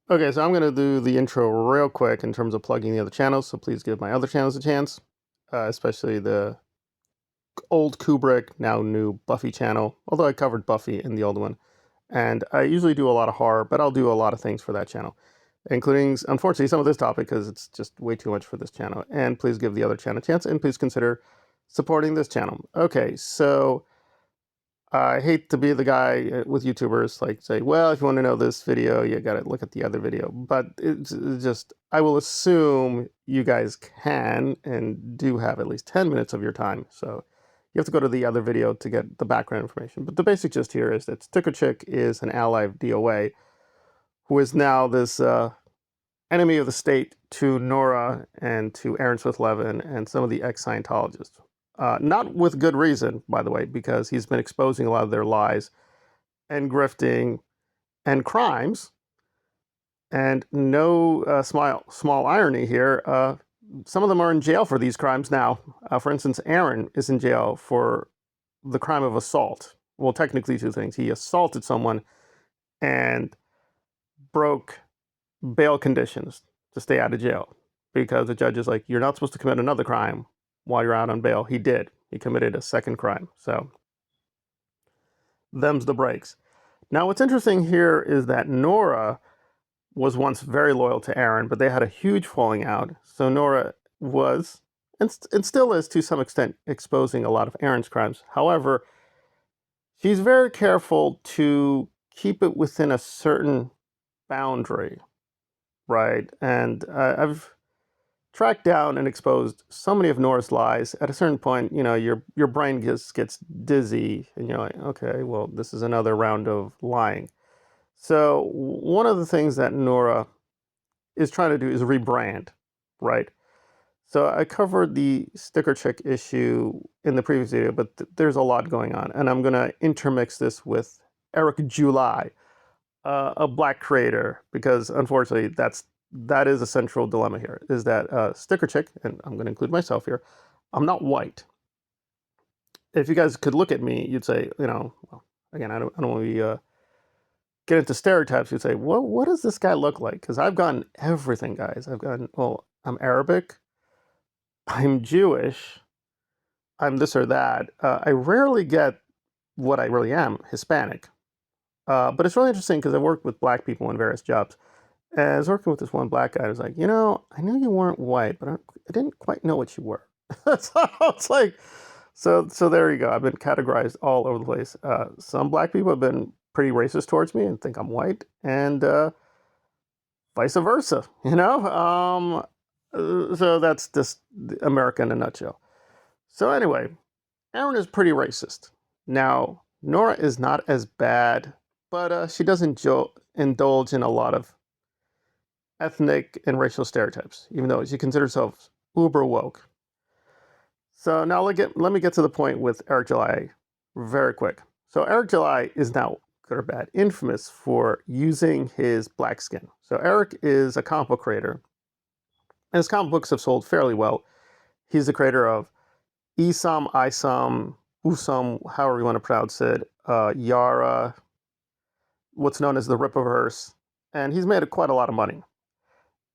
Okay, so I'm going to do the intro real quick in terms of plugging the other channels, so please give my other channels a chance, especially the old Kubrick, now new Buffy channel, although I covered Buffy in the old one. And I usually do a lot of horror, but I'll do a lot of things for that channel, including, unfortunately, some of this topic because it's just way too much for this channel. And please give the other channel a chance, and please consider supporting this channel. Okay, so I hate to be the guy with YouTubers like say, well, if you want to know this video, you got to look at the other video. But it's just, I will assume you guys can and do have at least 10 minutes of your time. So you have to go to the other video to get the background information. But the basic gist here is that Sticker Chick is an ally of DOA, who is now this enemy of the state to Nora and to Aaron Smith-Levin and some of the ex-Scientologists. Not with good reason, by the way, because he's been exposing a lot of their lies and grifting and crimes. And no small irony here, some of them are in jail for these crimes now. For instance, Aaron is in jail for the crime of assault. Well, technically two things. He assaulted someone and broke bail conditions to stay out of jail because the judge is like, you're not supposed to commit another crime while you're out on bail. He did. He committed a second crime. So them's the breaks. Now, what's interesting here is that Nora was once very loyal to Aaron, but they had a huge falling out. So Nora was, and still is to some extent, exposing a lot of Aaron's crimes. However, she's very careful to keep it within a certain boundary, right? And I've tracked down and exposed so many of Nora's lies. At a certain point, you know, your brain just gets dizzy, and you're like, okay, well, this is another round of lying. So one of the things that Nora is trying to do is rebrand, right? So I covered the Sticker Chick issue in the previous video, but there's a lot going on, and I'm gonna intermix this with Eric July, a black creator, because unfortunately that is a central dilemma here, is that Sticker Chick, and I'm gonna include myself here, I'm not white. If you guys could look at me, you'd say, you know, well, again, I don't want to be get into stereotypes. You'd say, well, what does this guy look like? Because I've gotten everything, guys. I've gotten, well, I'm Arabic, I'm Jewish, I'm this or that. I rarely get what I really am, Hispanic. But it's really interesting because I worked with black people in various jobs. And I was working with this one black guy. I was like, you know, I knew you weren't white, but I didn't quite know what you were. So it's like, so there you go. I've been categorized all over the place. Some black people have been pretty racist towards me and think I'm white, and vice versa, you know? So that's just America in a nutshell. So anyway, Aaron is pretty racist. Now, Nora is not as bad, but she doesn't indulge in a lot of ethnic and racial stereotypes, even though she considers herself uber woke. So now let me get to the point with Eric July very quick. So Eric July is now, good or bad, infamous for using his black skin. So Eric is a comic book creator, and his comic books have sold fairly well. He's the creator of Isam, Isam, Usam, however you want to pronounce it, Yara, what's known as the Rippaverse, and he's made quite a lot of money.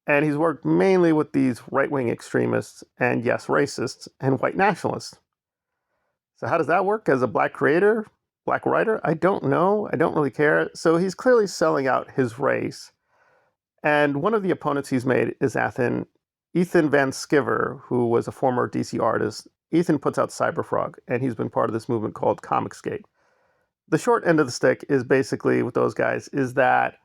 And he's worked mainly with these right-wing extremists and, yes, racists and white nationalists. So how does that work as a black creator, black writer? I don't know. I don't really care. So he's clearly selling out his race. And one of the opponents he's made is Ethan Van Sciver, who was a former DC artist. Ethan puts out Cyberfrog, and he's been part of this movement called Comicsgate. The short end of the stick is basically with those guys is that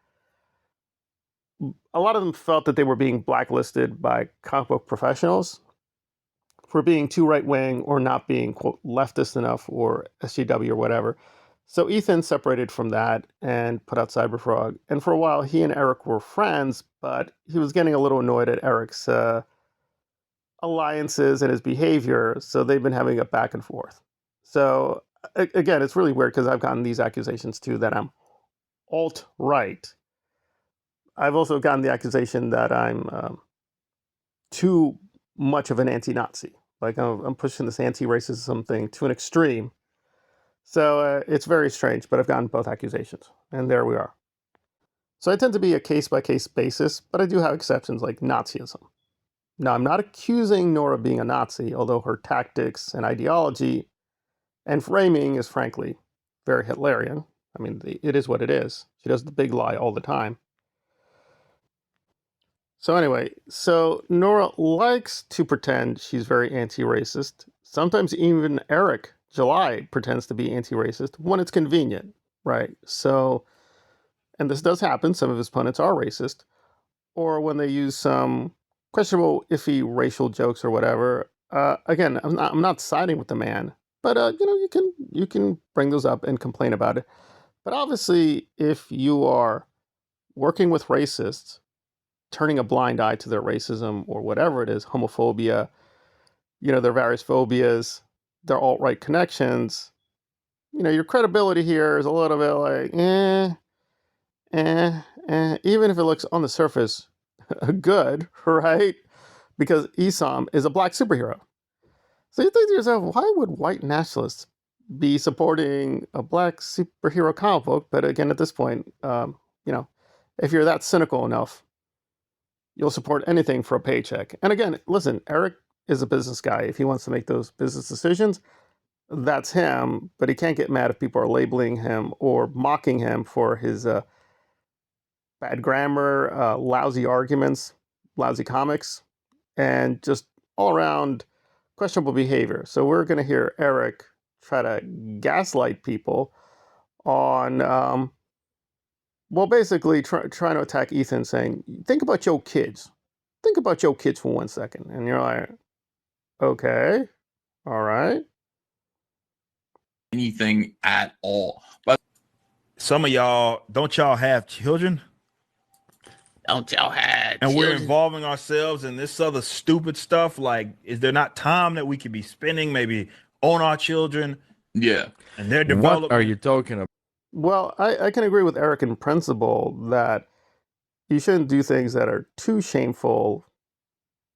a lot of them felt that they were being blacklisted by comic book professionals for being too right-wing or not being, quote, leftist enough or SJW or whatever. So Ethan separated from that and put out Cyberfrog. And for a while, he and Eric were friends, but he was getting a little annoyed at Eric's alliances and his behavior. So they've been having a back and forth. So again, it's really weird because I've gotten these accusations too that I'm alt-right. I've also gotten the accusation that I'm too much of an anti-Nazi. Like I'm pushing this anti-racism thing to an extreme. So it's very strange, but I've gotten both accusations, and there we are. So I tend to be a case-by-case basis, but I do have exceptions like Nazism. Now, I'm not accusing Nora of being a Nazi, although her tactics and ideology and framing is frankly very Hitlerian. I mean, it is what it is. She does the big lie all the time. So anyway, so Nora likes to pretend she's very anti-racist. Sometimes even Eric July pretends to be anti-racist when it's convenient, right? So, and this does happen. Some of his opponents are racist, or when they use some questionable, iffy racial jokes or whatever. Again, I'm not siding with the man, but you can bring those up and complain about it. But obviously, if you are working with racists, turning a blind eye to their racism or whatever it is, homophobia, their various phobias, their alt-right connections, your credibility here is a little bit like, even if it looks on the surface good, right? Because Esam is a black superhero. So you think to yourself, why would white nationalists be supporting a black superhero comic book? But again, at this point, if you're that cynical enough, you'll support anything for a paycheck. And again, listen, Eric is a business guy. If he wants to make those business decisions, that's him. But he can't get mad if people are labeling him or mocking him for his bad grammar, lousy arguments, lousy comics, and just all around questionable behavior. So we're going to hear Eric try to gaslight people on, basically trying to attack Ethan, saying, think about your kids. Think about your kids for 1 second. And you're like, okay, all right. Anything at all. But some of y'all, don't y'all have children? Don't y'all have and children? We're involving ourselves in this other stupid stuff. Like, is there not time that we could be spending maybe on our children? Yeah. And their development. What are you talking about? Well, I can agree with Eric in principle that you shouldn't do things that are too shameful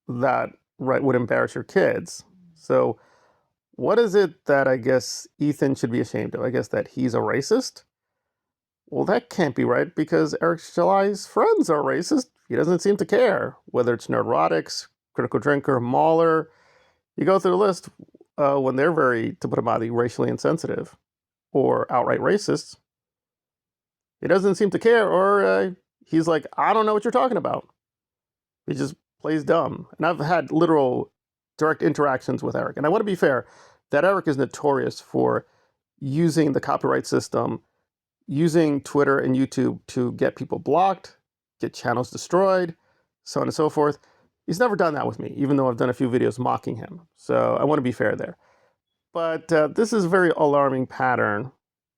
that would embarrass your kids. So what is it that I guess Ethan should be ashamed of? I guess that he's a racist? Well, that can't be right because Eric July's friends are racist. He doesn't seem to care, whether it's Neurotics, Critical Drinker, Mauler. You go through the list when they're very, to put it mildly, racially insensitive or outright racists. He doesn't seem to care, or he's like, I don't know what you're talking about. He just plays dumb. And I've had literal direct interactions with Eric. And I want to be fair, that Eric is notorious for using the copyright system, using Twitter and YouTube to get people blocked, get channels destroyed, so on and so forth. He's never done that with me, even though I've done a few videos mocking him. So I want to be fair there. But this is a very alarming pattern.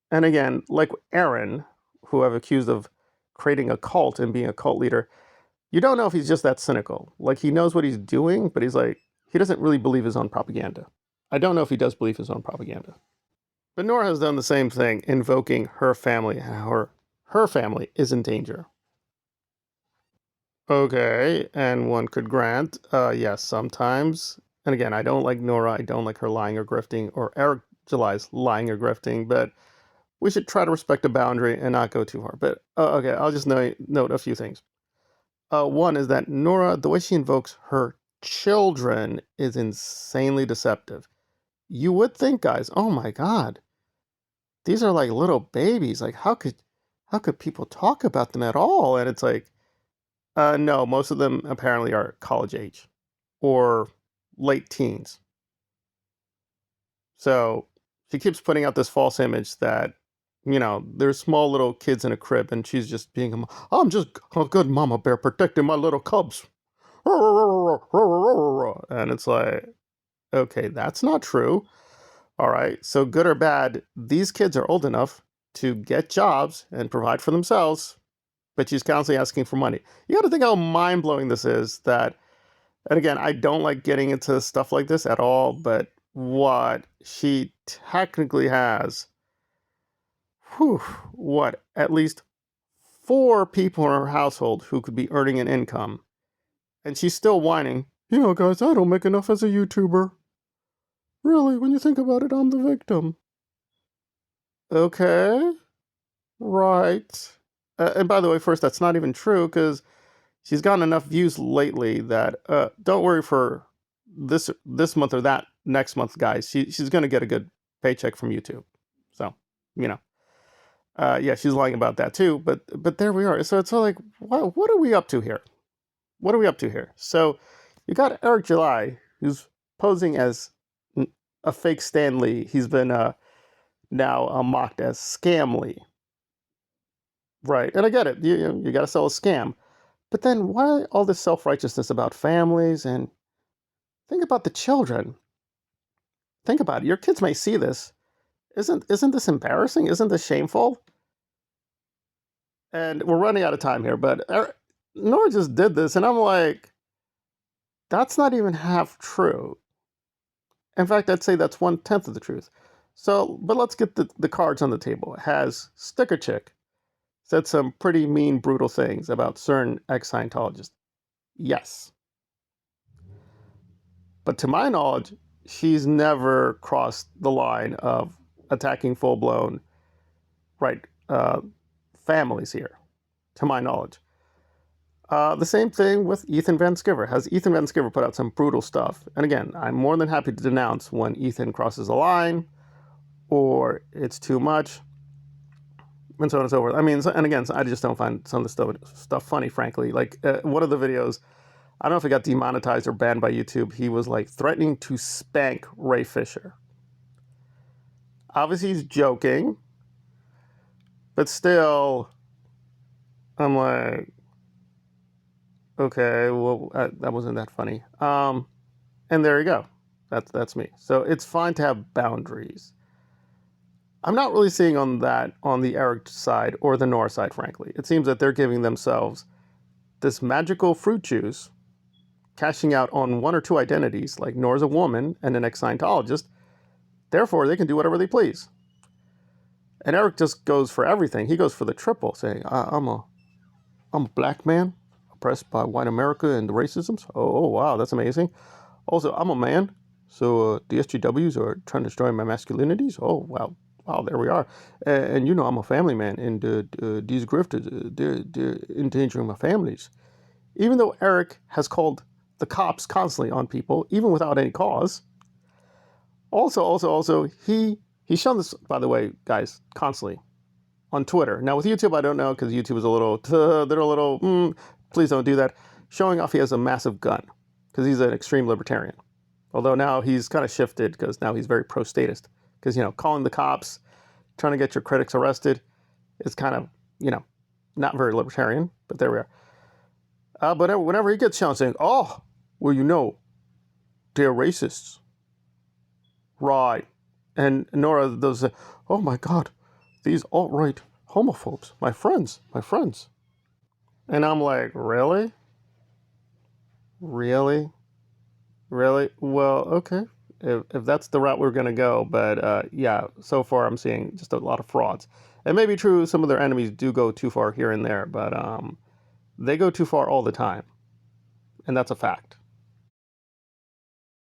And again, like Aaron, who I've accused of creating a cult and being a cult leader, you don't know if he's just that cynical. Like, he knows what he's doing, but he's like, he doesn't really believe his own propaganda. I don't know if he does believe his own propaganda. But Nora has done the same thing, invoking her family, how her family is in danger. Okay, and one could grant, yes, sometimes. And again, I don't like Nora, I don't like her lying or grifting, or Eric July's lying or grifting, but we should try to respect a boundary and not go too far. But, okay, I'll just note a few things. One is that Nora, the way she invokes her children is insanely deceptive. You would think, guys, oh my God, these are like little babies. Like, how could people talk about them at all? And it's like, no, most of them apparently are college age or late teens. So she keeps putting out this false image that, there's small little kids in a crib and she's just being, I'm just a good mama bear protecting my little cubs. And it's like, okay, that's not true. All right, so good or bad, these kids are old enough to get jobs and provide for themselves, but she's constantly asking for money. You got to think how mind-blowing this is that, and again, I don't like getting into stuff like this at all, but what she technically has, at least 4 people in her household who could be earning an income. And she's still whining, guys, I don't make enough as a YouTuber. Really, when you think about it, I'm the victim. Okay. Right. And by the way, first, that's not even true because she's gotten enough views lately that don't worry for this month or that next month, guys. She's going to get a good paycheck from YouTube. So, you know, yeah, she's lying about that too. But there we are. So it's all like, what are we up to here? What are we up to here? So you got Eric July, who's posing as a fake Stan Lee. He's been now mocked as Scamly. Right. And I get it. You got to sell a scam. But then why all this self-righteousness about families? And think about the children. Think about it. Your kids may see this. Isn't this embarrassing? Isn't this shameful? And we're running out of time here, but Nora just did this, and I'm like, that's not even half true. In fact, I'd say that's 1/10 of the truth. So, but let's get the cards on the table. It has Sticker Chick said some pretty mean, brutal things about certain ex-Scientologists. Yes. But to my knowledge, she's never crossed the line of attacking full-blown, right, families here, to my knowledge. The same thing with Ethan Van Sciver. Has Ethan Van Sciver put out some brutal stuff? And again, I'm more than happy to denounce when Ethan crosses a line or it's too much, and so on and so forth. I mean, and again, I just don't find some of the stuff funny, frankly. Like one of the videos, I don't know if it got demonetized or banned by YouTube. He was like threatening to spank Ray Fisher. Obviously, he's joking, but still, I'm like, okay, well, that wasn't that funny. And there you go. That's me. So it's fine to have boundaries. I'm not really seeing on the Eric side or the Nora side, frankly. It seems that they're giving themselves this magical fruit juice, cashing out on one or two identities, like Nora's a woman and an ex-Scientologist. Therefore, they can do whatever they please. And Eric just goes for everything. He goes for the triple, saying, I'm a black man oppressed by white America and the racisms. Oh, wow, that's amazing. Also, I'm a man, so the SGWs are trying to destroy my masculinities. Oh, wow. Wow, there we are. And you know, I'm a family man, and these grifters, they're endangering my families. Even though Eric has called the cops constantly on people, even without any cause. Also, he's shown this, by the way, guys, constantly on Twitter. Now, with YouTube, I don't know, because YouTube is a little, they're a little, please don't do that. Showing off he has a massive gun, because he's an extreme libertarian. Although now he's kind of shifted, because now he's very pro-statist. Because, you know, calling the cops, trying to get your critics arrested is kind of, you know, not very libertarian, but there we are. But whenever he gets shown saying, oh, well, you know, they're racists. Right. And Nora does, oh my God, these alt-right homophobes, my friends. And I'm like, really? Really? Well, okay. If that's the route we're going to go. But yeah, so far I'm seeing just a lot of frauds. It may be true some of their enemies do go too far here and there, but they go too far all the time. And that's a fact.